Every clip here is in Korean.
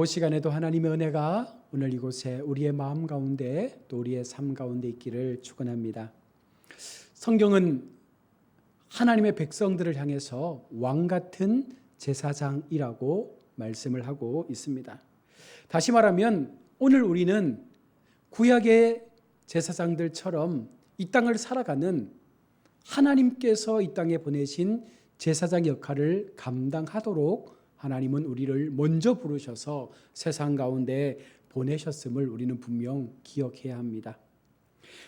시간에도 하나님의 은혜가 오늘 이곳에 우리의 마음 가운데 또 우리의 삶 가운데 있기를 축원합니다. 성경은 하나님의 백성들을 향해서 왕 같은 제사장이라고 말씀을 하고 있습니다. 다시 말하면 오늘 우리는 구약의 제사장들처럼 이 땅을 살아가는 하나님께서 이 땅에 보내신 제사장 역할을 감당하도록 하나님은 우리를 먼저 부르셔서 세상 가운데 보내셨음을 우리는 분명 기억해야 합니다.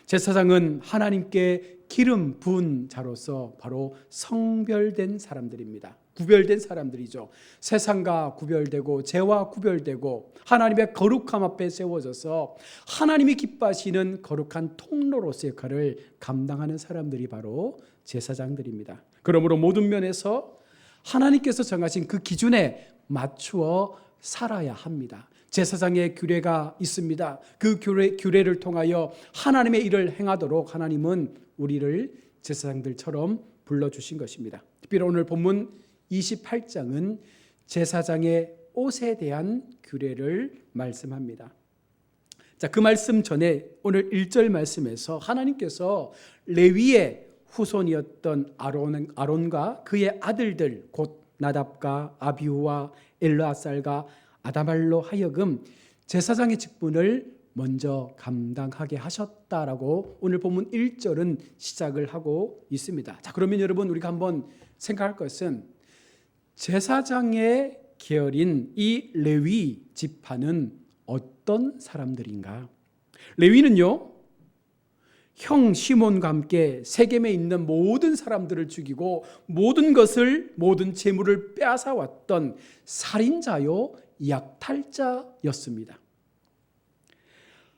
제사장은 하나님께 기름 부은 자로서 바로 성별된 사람들입니다. 구별된 사람들이죠. 세상과 구별되고 죄와 구별되고 하나님의 거룩함 앞에 세워져서 하나님이 기뻐하시는 거룩한 통로로서의 역할을 감당하는 사람들이 바로 제사장들입니다. 그러므로 모든 면에서 하나님께서 정하신 그 기준에 맞추어 살아야 합니다. 제사장의 규례가 있습니다. 그 규례를 통하여 하나님의 일을 행하도록 하나님은 우리를 제사장들처럼 불러주신 것입니다. 특별히 오늘 본문 28장은 제사장의 옷에 대한 규례를 말씀합니다. 자, 그 말씀 전에 오늘 1절 말씀에서 하나님께서 레위의 후손이었던 아론과 그의 아들들 곧 나답과 아비후와 엘르아살과 아다말로 하여금 제사장의 직분을 먼저 감당하게 하셨다라고 오늘 본문 1절은 시작을 하고 있습니다. 자, 그러면 여러분 우리가 한번 생각할 것은 제사장의 계열인 이 레위 지파는 어떤 사람들인가? 레위는요, 형 시몬과 함께 세겜에 있는 모든 사람들을 죽이고 모든 재물을 빼앗아 왔던 살인자요 약탈자였습니다.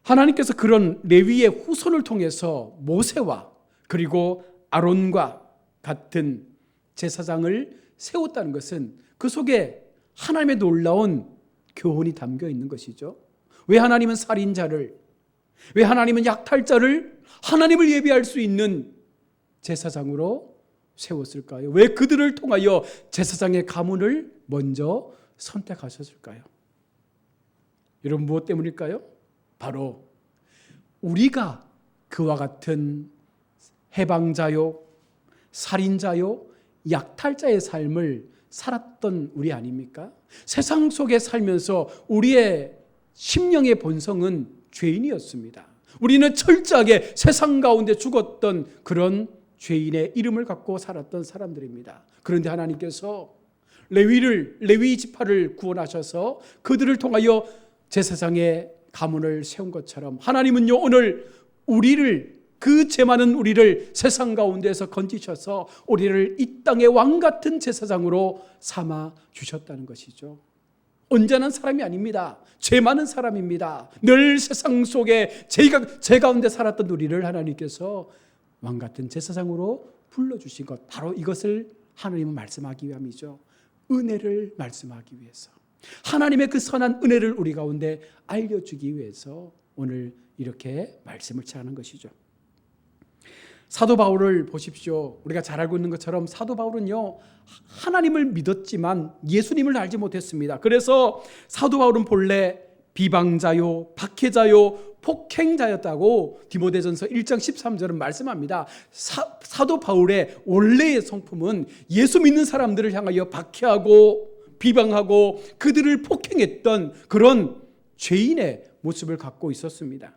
하나님께서 그런 레위의 후손을 통해서 모세와 그리고 아론과 같은 제사장을 세웠다는 것은 그 속에 하나님의 놀라운 교훈이 담겨 있는 것이죠. 왜 하나님은 살인자를, 왜 하나님은 약탈자를 하나님을 예비할 수 있는 제사장으로 세웠을까요? 왜 그들을 통하여 제사장의 가문을 먼저 선택하셨을까요? 여러분 무엇 때문일까요? 바로 우리가 그와 같은 해방자요, 살인자요, 약탈자의 삶을 살았던 우리 아닙니까? 세상 속에 살면서 우리의 심령의 본성은 죄인이었습니다. 우리는 철저하게 세상 가운데 죽었던 그런 죄인의 이름을 갖고 살았던 사람들입니다. 그런데 하나님께서 레위 지파를 구원하셔서 그들을 통하여 제사장의 가문을 세운 것처럼 하나님은요 오늘 우리를 그 죄 많은 우리를 세상 가운데서 건지셔서 우리를 이 땅의 왕 같은 제사장으로 삼아 주셨다는 것이죠. 온전한 사람이 아닙니다. 죄 많은 사람입니다. 늘 세상 속에 죄 가운데 살았던 우리를 하나님께서 왕 같은 제사장으로 불러주신 것, 바로 이것을 하나님은 말씀하기 위함이죠. 은혜를 말씀하기 위해서, 하나님의 그 선한 은혜를 우리 가운데 알려주기 위해서 오늘 이렇게 말씀을 전하는 것이죠. 사도 바울을 보십시오. 우리가 잘 알고 있는 것처럼 사도 바울은요 하나님을 믿었지만 예수님을 알지 못했습니다. 그래서 사도 바울은 본래 비방자요, 박해자요, 폭행자였다고 디모데전서 1장 13절은 말씀합니다. 사도 바울의 원래의 성품은 예수 믿는 사람들을 향하여 박해하고 비방하고 그들을 폭행했던 그런 죄인의 모습을 갖고 있었습니다.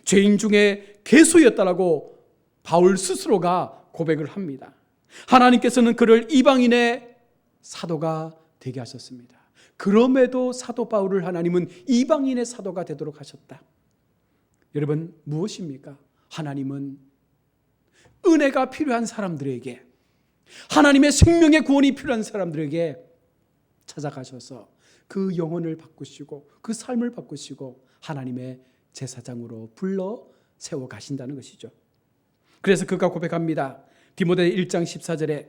죄인 중에 괴수였다라고 바울 스스로가 고백을 합니다. 하나님께서는 그를 이방인의 사도가 되게 하셨습니다. 그럼에도 사도 바울을 하나님은 이방인의 사도가 되도록 하셨다. 여러분 무엇입니까? 하나님은 은혜가 필요한 사람들에게, 하나님의 생명의 구원이 필요한 사람들에게 찾아가셔서 그 영혼을 바꾸시고 그 삶을 바꾸시고 하나님의 제사장으로 불러 세워 가신다는 것이죠. 그래서 그가 고백합니다. 디모데 1장 14절에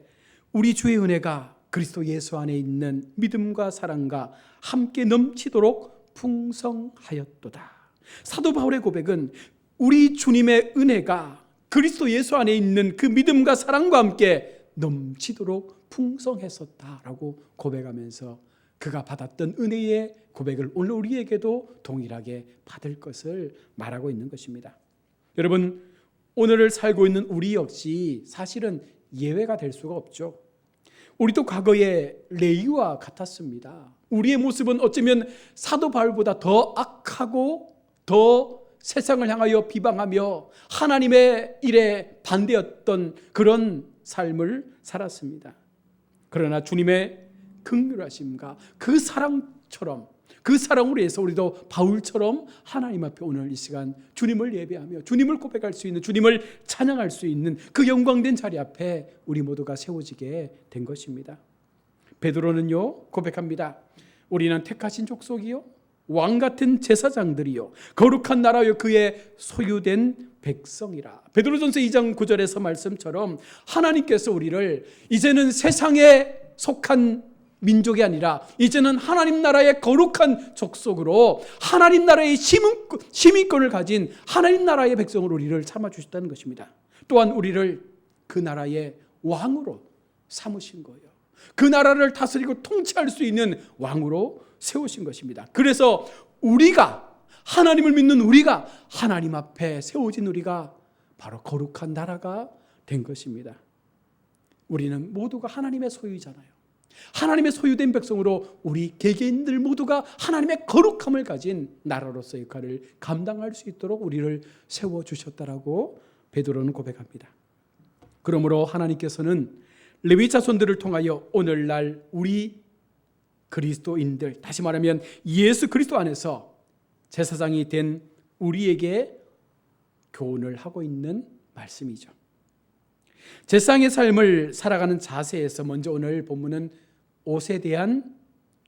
우리 주의 은혜가 그리스도 예수 안에 있는 믿음과 사랑과 함께 넘치도록 풍성하였도다. 사도 바울의 고백은 우리 주님의 은혜가 그리스도 예수 안에 있는 그 믿음과 사랑과 함께 넘치도록 풍성했었다라고 고백하면서 그가 받았던 은혜의 고백을 오늘 우리에게도 동일하게 받을 것을 말하고 있는 것입니다. 여러분, 오늘을 살고 있는 우리 역시 사실은 예외가 될 수가 없죠. 우리도 과거의 레위와 같았습니다. 우리의 모습은 어쩌면 사도 바울보다 더 악하고 더 세상을 향하여 비방하며 하나님의 일에 반대였던 그런 삶을 살았습니다. 그러나 주님의 긍휼하심과 그 사랑처럼, 그 사랑으로 해서 우리도 바울처럼 하나님 앞에 오늘 이 시간 주님을 예배하며 주님을 고백할 수 있는, 주님을 찬양할 수 있는 그 영광된 자리 앞에 우리 모두가 세워지게 된 것입니다. 베드로는요 고백합니다. 우리는 택하신 족속이요 왕 같은 제사장들이요 거룩한 나라요 그의 소유된 백성이라. 베드로전서 2장 9절에서 말씀처럼 하나님께서 우리를 이제는 세상에 속한 민족이 아니라 이제는 하나님 나라의 거룩한 족속으로 하나님 나라의 시민권을 가진 하나님 나라의 백성으로 우리를 삼아주셨다는 것입니다. 또한 우리를 그 나라의 왕으로 삼으신 거예요. 그 나라를 다스리고 통치할 수 있는 왕으로 세우신 것입니다. 그래서 우리가, 하나님을 믿는 우리가, 하나님 앞에 세워진 우리가 바로 거룩한 나라가 된 것입니다. 우리는 모두가 하나님의 소유잖아요. 하나님의 소유된 백성으로 우리 개개인들 모두가 하나님의 거룩함을 가진 나라로서의 역할을 감당할 수 있도록 우리를 세워주셨다라고 베드로는 고백합니다. 그러므로 하나님께서는 레위 자손들을 통하여 오늘날 우리 그리스도인들, 다시 말하면 예수 그리스도 안에서 제사장이 된 우리에게 교훈을 하고 있는 말씀이죠. 제사장의 삶을 살아가는 자세에서 먼저 오늘 본문은 옷에 대한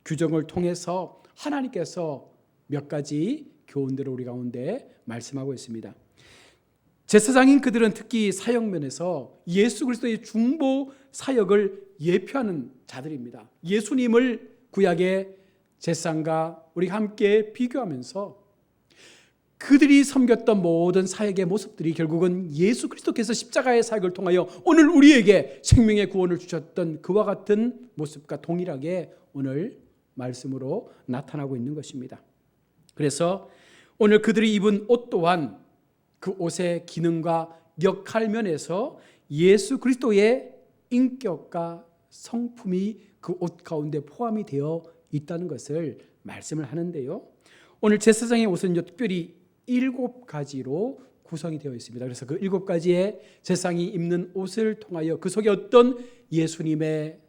규정을 통해서 하나님께서 몇 가지 교훈들을 우리 가운데 말씀하고 있습니다. 제사장인 그들은 특히 사역면에서 예수 그리스도의 중보 사역을 예표하는 자들입니다. 예수님을 구약의 제사장과 우리가 함께 비교하면서 그들이 섬겼던 모든 사역의 모습들이 결국은 예수 그리스도께서 십자가의 사역을 통하여 오늘 우리에게 생명의 구원을 주셨던 그와 같은 모습과 동일하게 오늘 말씀으로 나타나고 있는 것입니다. 그래서 오늘 그들이 입은 옷 또한 그 옷의 기능과 역할 면에서 예수 그리스도의 인격과 성품이 그 옷 가운데 포함이 되어 있다는 것을 말씀을 하는데요. 오늘 제사장의 옷은 특별히 7가지로 구성이 되어 있습니다. 그래서 그 7가지의 제사장이 입는 옷을 통하여 그 속에 어떤 예수님의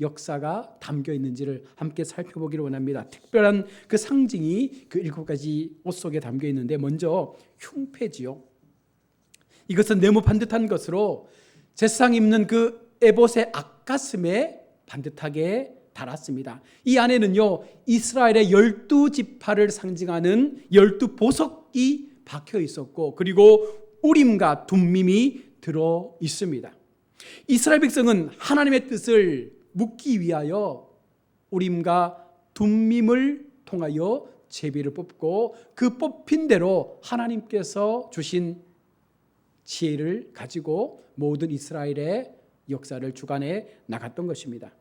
역사가 담겨 있는지를 함께 살펴보기를 원합니다. 특별한 그 상징이 그 7가지 옷 속에 담겨 있는데 먼저 흉패지요. 이것은 네모 반듯한 것으로 제사장 입는 그 에봇의 앞가슴에 반듯하게 달았습니다. 이 안에는요 이스라엘의 12지파를 상징하는 12보석이 박혀 있었고 그리고 우림과 둠밈이 들어 있습니다. 이스라엘 백성은 하나님의 뜻을 묻기 위하여 우림과 둠밈을 통하여 제비를 뽑고 그 뽑힌 대로 하나님께서 주신 지혜를 가지고 모든 이스라엘의 역사를 주관해 나갔던 것입니다.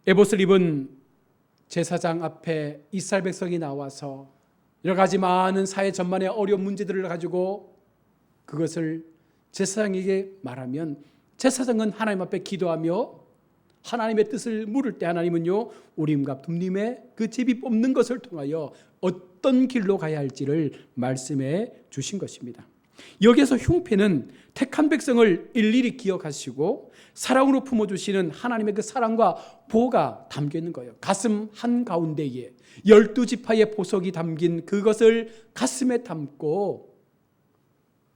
에봇을 입은 제사장 앞에 이스라엘 백성이 나와서 여러 가지 많은 사회 전반의 어려운 문제들을 가지고 그것을 제사장에게 말하면 제사장은 하나님 앞에 기도하며 하나님의 뜻을 물을 때 하나님은요 우림과 둠림의 그 제비 뽑는 것을 통하여 어떤 길로 가야 할지를 말씀해 주신 것입니다. 여기에서 흉패는 택한 백성을 일일이 기억하시고 사랑으로 품어주시는 하나님의 그 사랑과 보호가 담겨 있는 거예요. 가슴 한가운데에 12지파의 보석이 담긴 그것을 가슴에 담고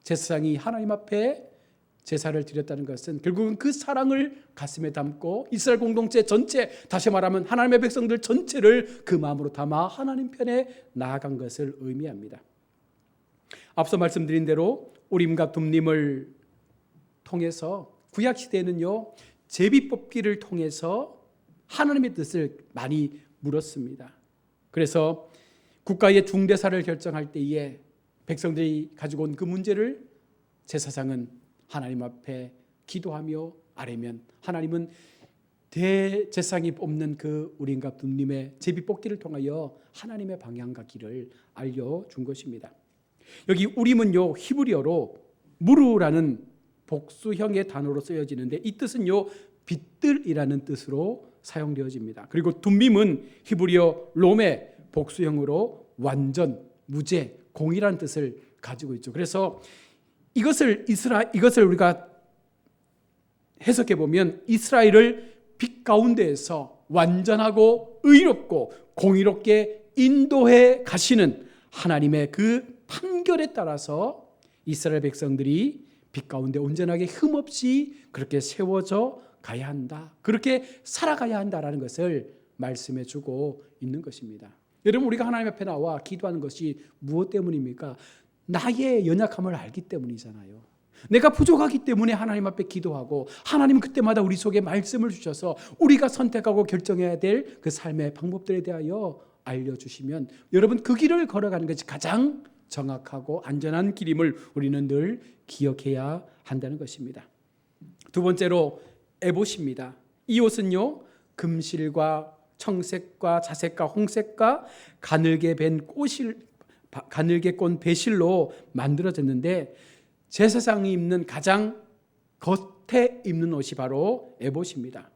제사장이 하나님 앞에 제사를 드렸다는 것은 결국은 그 사랑을 가슴에 담고 이스라엘 공동체 전체, 다시 말하면 하나님의 백성들 전체를 그 마음으로 담아 하나님 편에 나아간 것을 의미합니다. 앞서 말씀드린 대로 우림과 둠림을 통해서 구약시대에는요 제비 뽑기를 통해서 하나님의 뜻을 많이 물었습니다. 그래서 국가의 중대사를 결정할 때에 백성들이 가지고 온 그 문제를 제사장은 하나님 앞에 기도하며 아뢰면 하나님은 대제사장이 뽑는 그 우린과 둠님의 제비 뽑기를 통하여 하나님의 방향과 길을 알려준 것입니다. 여기 우림은요 히브리어로 무르라는 복수형의 단어로 쓰여지는데 이 뜻은요 빛들이라는 뜻으로 사용되어집니다. 그리고 둠밈은 히브리어 롬의 복수형으로 완전, 무죄, 공의라는 뜻을 가지고 있죠. 그래서 이것을 우리가 해석해 보면 이스라엘을 빛 가운데에서 완전하고 의롭고 공의롭게 인도해 가시는 하나님의 그 판결에 따라서 이스라엘 백성들이 빛 가운데 온전하게 흠없이 그렇게 세워져 가야 한다. 그렇게 살아가야 한다라는 것을 말씀해 주고 있는 것입니다. 여러분 우리가 하나님 앞에 나와 기도하는 것이 무엇 때문입니까? 나의 연약함을 알기 때문이잖아요. 내가 부족하기 때문에 하나님 앞에 기도하고 하나님은 그때마다 우리 속에 말씀을 주셔서 우리가 선택하고 결정해야 될 그 삶의 방법들에 대하여 알려주시면 여러분 그 길을 걸어가는 것이 가장 정확하고 안전한 길임을 우리는 늘 기억해야 한다는 것입니다. 두 번째로 에봇입니다. 이 옷은요 금실과 청색과 자색과 홍색과 가늘게 꼰 배실로 만들어졌는데 제사장이 입는 가장 겉에 입는 옷이 바로 에봇입니다.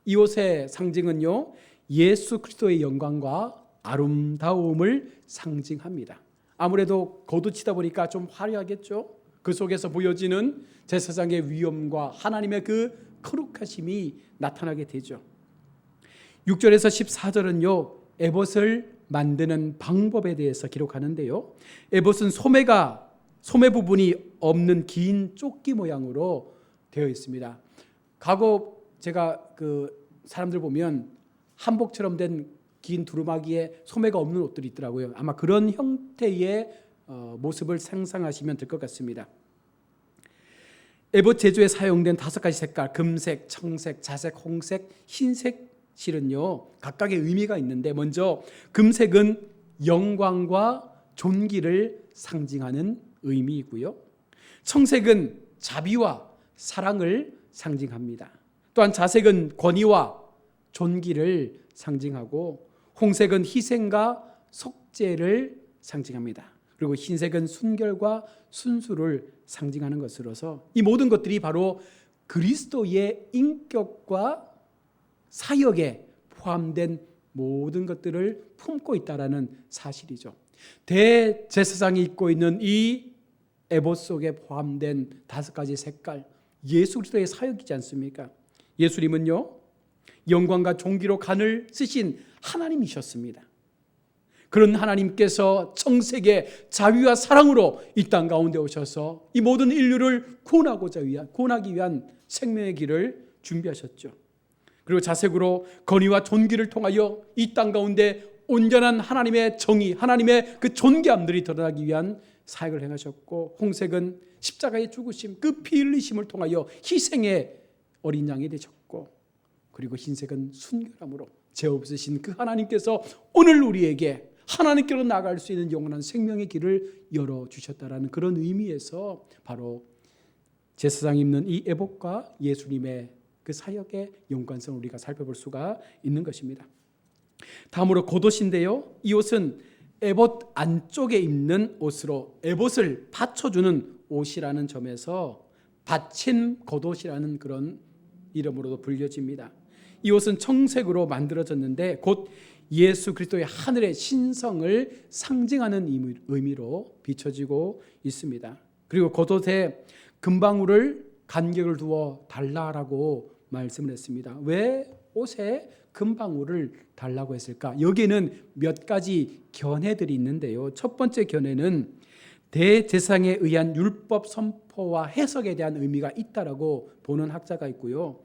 이 옷의 상징은요 예수 그리스도의 영광과 아름다움을 상징합니다. 아무래도 겉옷이다 보니까 좀 화려하겠죠. 그 속에서 보여지는 제사장의 위엄과 하나님의 그 거룩하심이 나타나게 되죠. 6절에서 14절은요 에봇을 만드는 방법에 대해서 기록하는데요. 에봇은 소매 부분이 없는 긴 조끼 모양으로 되어 있습니다. 과거 제가 그 사람들 보면 한복처럼 된 긴 두루마기에 소매가 없는 옷들이 있더라고요. 아마 그런 형태의 모습을 상상하시면 될 것 같습니다. 에봇 제조에 사용된 5가지 색깔, 금색, 청색, 자색, 홍색, 흰색 실은요 각각의 의미가 있는데 먼저 금색은 영광과 존귀를 상징하는 의미이고요. 청색은 자비와 사랑을 상징합니다. 또한 자색은 권위와 존귀를 상징하고 홍색은 희생과 속죄를 상징합니다. 그리고 흰색은 순결과 순수를 상징하는 것으로서 이 모든 것들이 바로 그리스도의 인격과 사역에 포함된 모든 것들을 품고 있다라는 사실이죠. 대제사장이 입고 있는 이 에봇 속에 포함된 5가지 색깔, 예수 그리스도의 사역이지 않습니까? 예수님은요 영광과 존귀로 간을 쓰신 하나님이셨습니다. 그런 하나님께서 청색의 자비와 사랑으로 이 땅 가운데 오셔서 이 모든 인류를 구원하기 위한 생명의 길을 준비하셨죠. 그리고 자색으로 권위와 존귀를 통하여 이 땅 가운데 온전한 하나님의 정의, 하나님의 그 존귀함들이 드러나기 위한 사역을 행하셨고, 홍색은 십자가의 죽으심, 그 피 흘리심을 통하여 희생의 어린 양이 되셨고, 그리고 흰색은 순결함으로 죄 없으신 그 하나님께서 오늘 우리에게 하나님께로 나아갈 수 있는 영원한 생명의 길을 열어주셨다라는 그런 의미에서 바로 제사장이 입는 이 에봇과 예수님의 그 사역의 연관성을 우리가 살펴볼 수가 있는 것입니다. 다음으로 겉옷인데요, 이 옷은 에봇 안쪽에 입는 옷으로 에봇을 받쳐주는 옷이라는 점에서 받침 겉옷이라는 그런 이름으로도 불려집니다. 이 옷은 청색으로 만들어졌는데 곧 예수 그리스도의 하늘의 신성을 상징하는 의미로 비춰지고 있습니다. 그리고 겉옷에 금방울을 간격을 두어 달라라고 말씀을 했습니다. 왜 옷에 금방울을 달라고 했을까? 여기에는 몇 가지 견해들이 있는데요. 첫 번째 견해는 대제사장에 의한 율법 선포와 해석에 대한 의미가 있다라고 보는 학자가 있고요.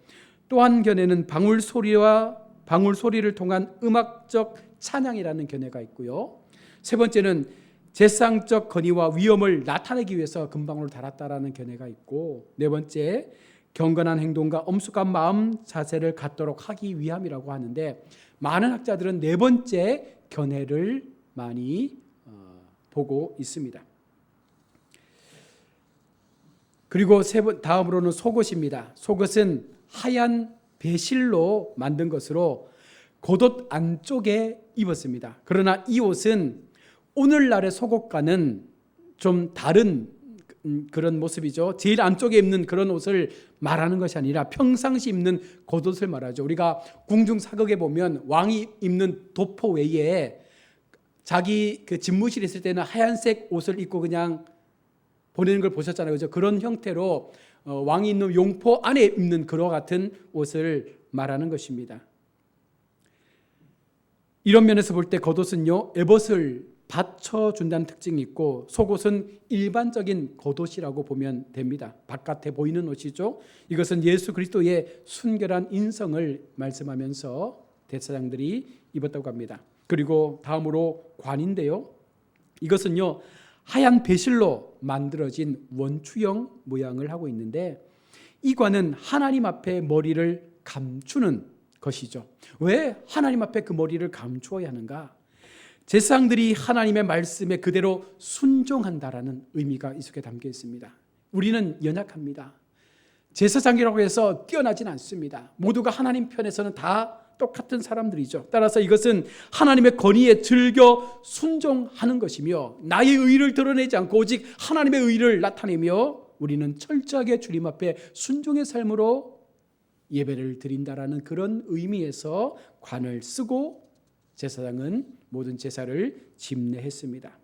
또 한 견해는 방울 소리를 통한 음악적 찬양이라는 견해가 있고요. 세 번째는 제사장적 권위와 위엄을 나타내기 위해서 금방울을 달았다라는 견해가 있고, 네 번째 경건한 행동과 엄숙한 마음 자세를 갖도록 하기 위함이라고 하는데, 많은 학자들은 네 번째 견해를 많이 보고 있습니다. 그리고 다음으로는 속옷입니다. 속옷은 하얀 배실로 만든 것으로 겉옷 안쪽에 입었습니다. 그러나 이 옷은 오늘날의 속옷과는 좀 다른 그런 모습이죠. 제일 안쪽에 입는 그런 옷을 말하는 것이 아니라 평상시 입는 겉옷을 말하죠. 우리가 궁중 사극에 보면 왕이 입는 도포 외에 자기 그 집무실에 있을 때는 하얀색 옷을 입고 그냥 보내는 걸 보셨잖아요. 그죠? 그런 형태로 왕이 입는 용포 안에 입는 그와 같은 옷을 말하는 것입니다. 이런 면에서 볼 때 겉옷은요, 에봇을 받쳐준다는 특징이 있고 속옷은 일반적인 겉옷이라고 보면 됩니다. 바깥에 보이는 옷이죠. 이것은 예수 그리스도의 순결한 인성을 말씀하면서 대제사장들이 입었다고 합니다. 그리고 다음으로 관인데요. 이것은요, 하얀 배실로 만들어진 원추형 모양을 하고 있는데 이 관은 하나님 앞에 머리를 감추는 것이죠. 왜 하나님 앞에 그 머리를 감추어야 하는가? 제사장들이 하나님의 말씀에 그대로 순종한다라는 의미가 이 속에 담겨 있습니다. 우리는 연약합니다. 제사장이라고 해서 뛰어나진 않습니다. 모두가 하나님 편에서는 다 똑같은 사람들이죠. 따라서 이것은 하나님의 권위에 즐겨 순종하는 것이며 나의 의를 드러내지 않고 오직 하나님의 의를 나타내며 우리는 철저하게 주님 앞에 순종의 삶으로 예배를 드린다라는 그런 의미에서 관을 쓰고 제사장은 모든 제사를 집례했습니다.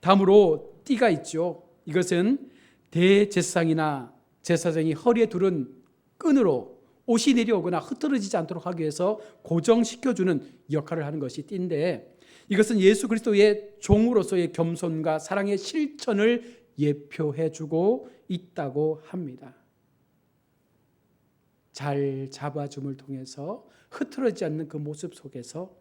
다음으로 띠가 있죠. 이것은 대제사장이나 제사장이 허리에 두른 끈으로 옷이 내려오거나 흐트러지지 않도록 하기 위해서 고정시켜주는 역할을 하는 것이 띠인데 이것은 예수 그리스도의 종으로서의 겸손과 사랑의 실천을 예표해주고 있다고 합니다. 잘 잡아줌을 통해서 흐트러지지 않는 그 모습 속에서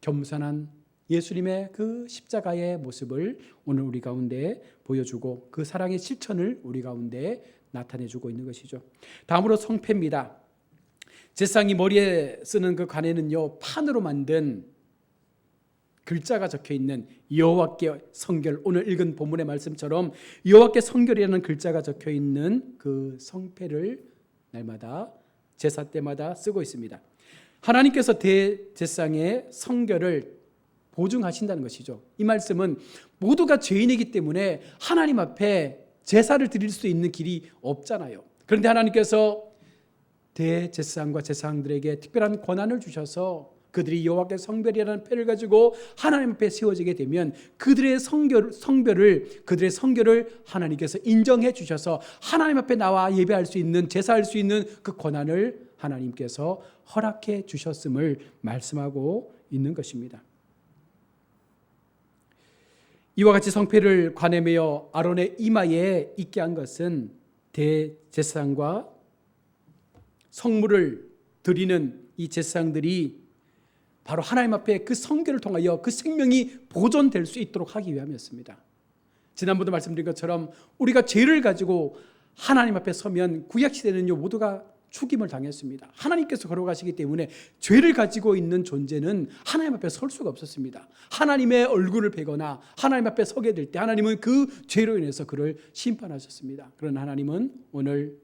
겸손한 예수님의 그 십자가의 모습을 오늘 우리 가운데 보여주고 그 사랑의 실천을 우리 가운데 나타내주고 있는 것이죠. 다음으로 성패입니다. 제사장이 머리에 쓰는 그 관에는요, 판으로 만든 글자가 적혀 있는 여호와께 성결, 오늘 읽은 본문의 말씀처럼 여호와께 성결이라는 글자가 적혀 있는 그 성패를 날마다 제사 때마다 쓰고 있습니다. 하나님께서 대제사장의 성결을 보증하신다는 것이죠. 이 말씀은 모두가 죄인이기 때문에 하나님 앞에 제사를 드릴 수 있는 길이 없잖아요. 그런데 하나님께서 대제사장과 제사장들에게 특별한 권한을 주셔서 그들이 여호와께 성별이라는 패를 가지고 하나님 앞에 세워지게 되면 그들의 그들의 성결을 하나님께서 인정해 주셔서 하나님 앞에 나와 예배할 수 있는 제사할 수 있는 그 권한을 하나님께서 허락해 주셨음을 말씀하고 있는 것입니다. 이와 같이 성패를 관에 매어 아론의 이마에 있게 한 것은 대제사장과 성물을 드리는 이 제사장들이 바로 하나님 앞에 그 성결을 통하여 그 생명이 보존될 수 있도록 하기 위함이었습니다. 지난번도 말씀드린 것처럼 우리가 죄를 가지고 하나님 앞에 서면 구약시대는요, 모두가 죽임을 당했습니다. 하나님께서 걸어가시기 때문에 죄를 가지고 있는 존재는 하나님 앞에 설 수가 없었습니다. 하나님의 얼굴을 베거나 하나님 앞에 서게 될 때 하나님은 그 죄로 인해서 그를 심판하셨습니다. 그러나 하나님은 오늘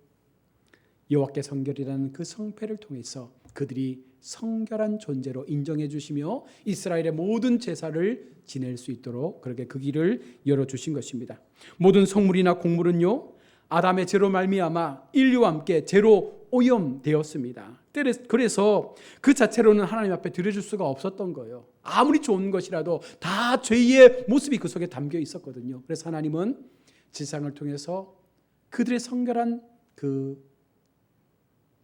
여호와께 성결이라는 그 성패를 통해서 그들이 성결한 존재로 인정해 주시며 이스라엘의 모든 제사를 지낼 수 있도록 그렇게 그 길을 열어주신 것입니다. 모든 성물이나 곡물은요, 아담의 죄로 말미암아 인류와 함께 죄로 오염되었습니다. 그래서 그 자체로는 하나님 앞에 드려줄 수가 없었던 거예요. 아무리 좋은 것이라도 다 죄의 모습이 그 속에 담겨 있었거든요. 그래서 하나님은 제사장을 통해서 그들의 성결한 그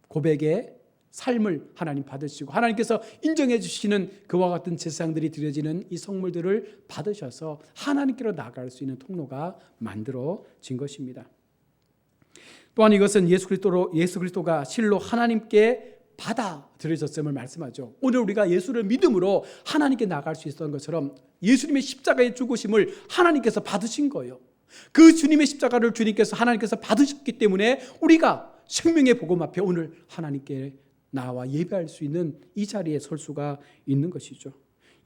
고백의 삶을 하나님 받으시고 하나님께서 인정해 주시는 그와 같은 제사장들이 드려지는 이 성물들을 받으셔서 하나님께로 나아갈 수 있는 통로가 만들어진 것입니다. 또한 이것은 예수 그리스도가 실로 하나님께 받아들여졌음을 말씀하죠. 오늘 우리가 예수를 믿음으로 하나님께 나아갈 수 있었던 것처럼 예수님의 십자가의 죽으심을 하나님께서 받으신 거예요. 그 주님의 십자가를 주님께서 하나님께서 받으셨기 때문에 우리가 생명의 복음 앞에 오늘 하나님께 나와 예배할 수 있는 이 자리에 설 수가 있는 것이죠.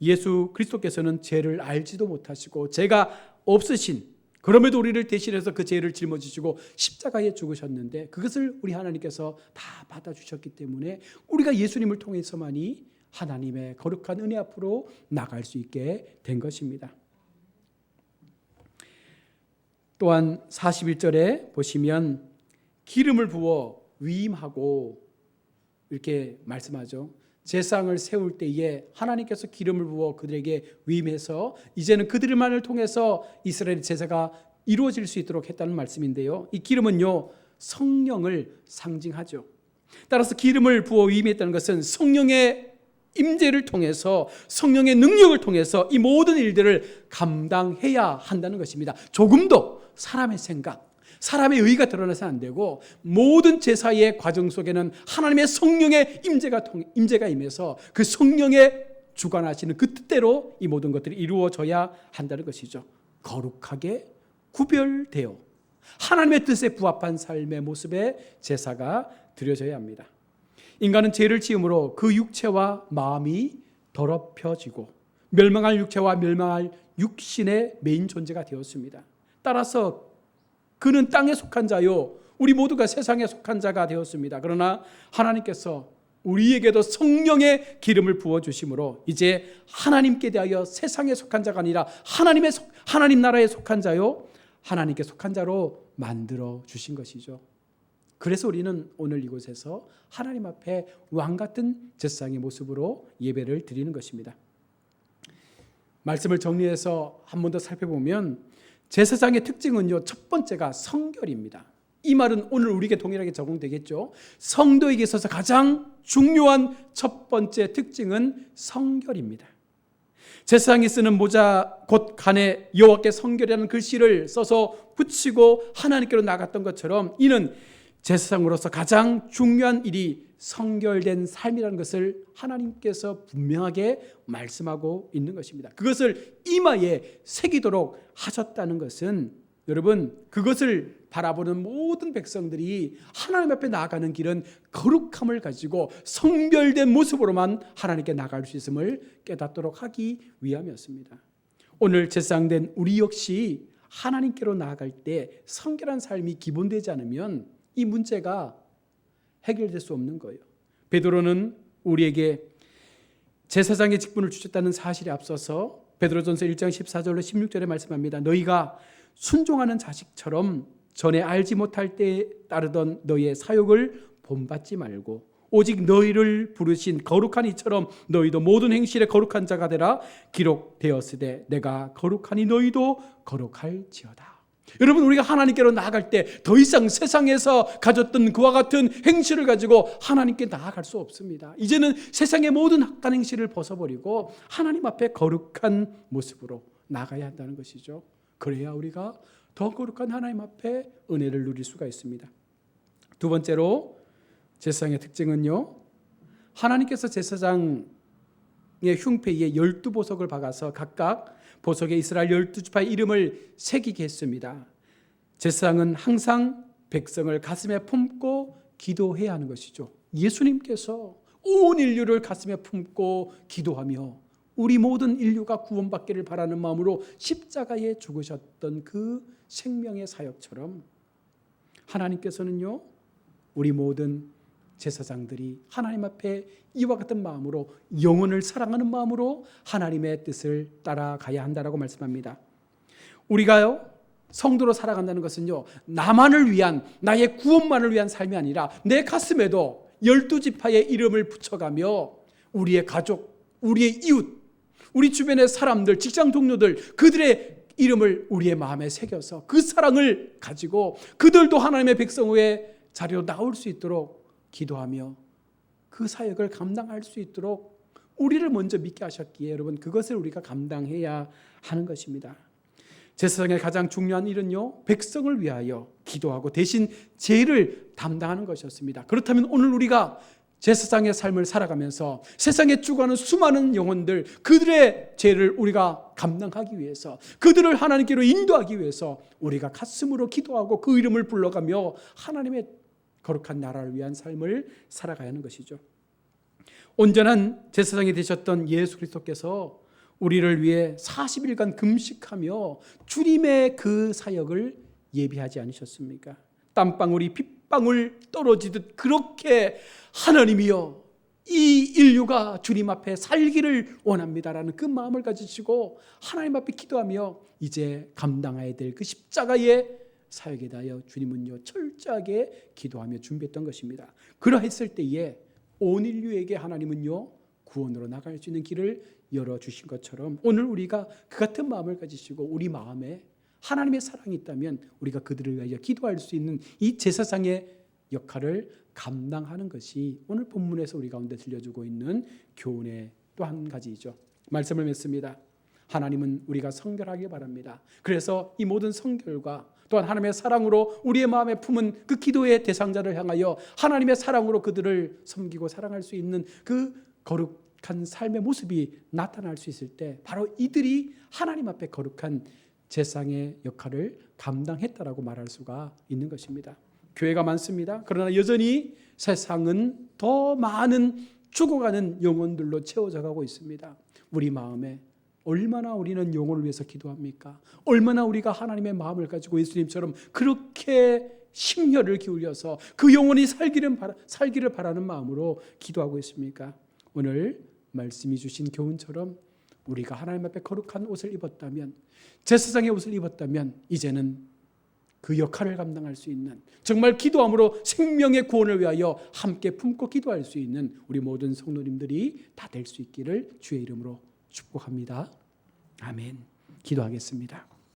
예수 그리스도께서는 죄를 알지도 못하시고 죄가 없으신 그럼에도 우리를 대신해서 그 죄를 짊어지시고 십자가에 죽으셨는데 그것을 우리 하나님께서 다 받아주셨기 때문에 우리가 예수님을 통해서만이 하나님의 거룩한 은혜 앞으로 나갈 수 있게 된 것입니다. 또한 41절에 보시면 기름을 부어 위임하고 이렇게 말씀하죠. 제사장을 세울 때에 하나님께서 기름을 부어 그들에게 위임해서 이제는 그들만을 통해서 이스라엘 제사가 이루어질 수 있도록 했다는 말씀인데요. 이 기름은요, 성령을 상징하죠. 따라서 기름을 부어 위임했다는 것은 성령의 임재를 통해서, 성령의 능력을 통해서 이 모든 일들을 감당해야 한다는 것입니다. 조금도 사람의 생각, 사람의 의가 드러나서는 안 되고 모든 제사의 과정 속에는 하나님의 성령의 임재가 임해서 그 성령의 주관하시는 그 뜻대로 이 모든 것들이 이루어져야 한다는 것이죠. 거룩하게 구별되어 하나님의 뜻에 부합한 삶의 모습의 제사가 드려져야 합니다. 인간은 죄를 지음으로 그 육체와 마음이 더럽혀지고 멸망할 육체와 멸망할 육신의 메인 존재가 되었습니다. 따라서 그는 땅에 속한 자요, 우리 모두가 세상에 속한 자가 되었습니다. 그러나 하나님께서 우리에게도 성령의 기름을 부어주심으로 이제 하나님께 대하여 세상에 속한 자가 아니라 하나님 나라에 속한 자요, 하나님께 속한 자로 만들어 주신 것이죠. 그래서 우리는 오늘 이곳에서 하나님 앞에 왕같은 제사장의 모습으로 예배를 드리는 것입니다. 말씀을 정리해서 한 번 더 살펴보면 제사장의 특징은요, 첫 번째가 성결입니다. 이 말은 오늘 우리에게 동일하게 적용되겠죠. 성도에게 있어서 가장 중요한 첫 번째 특징은 성결입니다. 제사장이 쓰는 모자 곧 간에 여호와께 성결이라는 글씨를 써서 붙이고 하나님께로 나갔던 것처럼 이는 제사장으로서 가장 중요한 일이 성결된 삶이라는 것을 하나님께서 분명하게 말씀하고 있는 것입니다. 그것을 이마에 새기도록 하셨다는 것은 여러분, 그것을 바라보는 모든 백성들이 하나님 앞에 나아가는 길은 거룩함을 가지고 성결된 모습으로만 하나님께 나갈 수 있음을 깨닫도록 하기 위함이었습니다. 오늘 제사장된 우리 역시 하나님께로 나아갈 때 성결한 삶이 기본되지 않으면 이 문제가 해결될 수 없는 거예요. 베드로는 우리에게 제사장의 직분을 주셨다는 사실에 앞서서 베드로전서 1장 14절로 16절에 말씀합니다. 너희가 순종하는 자식처럼 전에 알지 못할 때에 따르던 너희의 사욕을 본받지 말고 오직 너희를 부르신 거룩한 이처럼 너희도 모든 행실에 거룩한 자가 되라. 기록되었으되 내가 거룩하니 너희도 거룩할지어다. 여러분, 우리가 하나님께로 나아갈 때 더 이상 세상에서 가졌던 그와 같은 행실을 가지고 하나님께 나아갈 수 없습니다. 이제는 세상의 모든 악한 행실을 벗어버리고 하나님 앞에 거룩한 모습으로 나가야 한다는 것이죠. 그래야 우리가 더 거룩한 하나님 앞에 은혜를 누릴 수가 있습니다. 두 번째로 제사장의 특징은요, 하나님께서 제사장의 흉패에 12보석을 박아서 각각 보석에 이스라엘 12지파의 이름을 새기게 했습니다. 제사장은 항상 백성을 가슴에 품고 기도해야 하는 것이죠. 예수님께서 온 인류를 가슴에 품고 기도하며 우리 모든 인류가 구원받기를 바라는 마음으로 십자가에 죽으셨던 그 생명의 사역처럼 하나님께서는요, 우리 모든 제사장들이 하나님 앞에 이와 같은 마음으로 영혼을 사랑하는 마음으로 하나님의 뜻을 따라가야 한다라고 말씀합니다. 우리가요, 성도로 살아간다는 것은요, 나만을 위한, 나의 구원만을 위한 삶이 아니라 내 가슴에도 12지파의 이름을 붙여가며 우리의 가족, 우리의 이웃, 우리 주변의 사람들, 직장 동료들, 그들의 이름을 우리의 마음에 새겨서 그 사랑을 가지고 그들도 하나님의 백성의 자리로 나올 수 있도록 기도하며 그 사역을 감당할 수 있도록 우리를 먼저 믿게 하셨기에 여러분, 그것을 우리가 감당해야 하는 것입니다. 제사장의 가장 중요한 일은요, 백성을 위하여 기도하고 대신 죄를 담당하는 것이었습니다. 그렇다면 오늘 우리가 제사장의 삶을 살아가면서 세상에 죽어가는 수많은 영혼들, 그들의 죄를 우리가 감당하기 위해서, 그들을 하나님께로 인도하기 위해서 우리가 가슴으로 기도하고 그 이름을 불러가며 하나님의 거룩한 나라를 위한 삶을 살아가야 하는 것이죠. 온전한 제사장이 되셨던 예수 그리스도께서 우리를 위해 40일간 금식하며 주님의 그 사역을 예비하지 않으셨습니까? 땀방울이 빗방울 떨어지듯 그렇게 하나님이여 이 인류가 주님 앞에 살기를 원합니다라는 그 마음을 가지시고 하나님 앞에 기도하며 이제 감당해야 될 그 십자가의 사역에 대하여 주님은요 철저하게 기도하며 준비했던 것입니다. 그러했을 때에 온 인류에게 하나님은요 구원으로 나갈 수 있는 길을 열어주신 것처럼 오늘 우리가 그 같은 마음을 가지시고 우리 마음에 하나님의 사랑이 있다면 우리가 그들을 위하여 기도할 수 있는 이 제사장의 역할을 감당하는 것이 오늘 본문에서 우리 가운데 들려주고 있는 교훈의 또 한 가지이죠. 말씀을 맺습니다. 하나님은 우리가 성결하길 바랍니다. 그래서 이 모든 성결과 또한 하나님의 사랑으로 우리의 마음에 품은 그 기도의 대상자를 향하여 하나님의 사랑으로 그들을 섬기고 사랑할 수 있는 그 거룩한 삶의 모습이 나타날 수 있을 때 바로 이들이 하나님 앞에 거룩한 제사장의 역할을 감당했다라고 말할 수가 있는 것입니다. 교회가 많습니다. 그러나 여전히 세상은 더 많은 죽어가는 영혼들로 채워져 가고 있습니다. 우리 마음에 얼마나 우리는 영혼을 위해서 기도합니까? 얼마나 우리가 하나님의 마음을 가지고 예수님처럼 그렇게 심혈을 기울여서 그 영혼이 살기를 바라는 마음으로 기도하고 있습니까? 오늘 말씀이 주신 교훈처럼 우리가 하나님 앞에 거룩한 옷을 입었다면, 제사장의 옷을 입었다면 이제는 그 역할을 감당할 수 있는, 정말 기도함으로 생명의 구원을 위하여 함께 품고 기도할 수 있는 우리 모든 성도님들이 다 될 수 있기를 주의 이름으로 축복합니다. 아멘. 기도하겠습니다.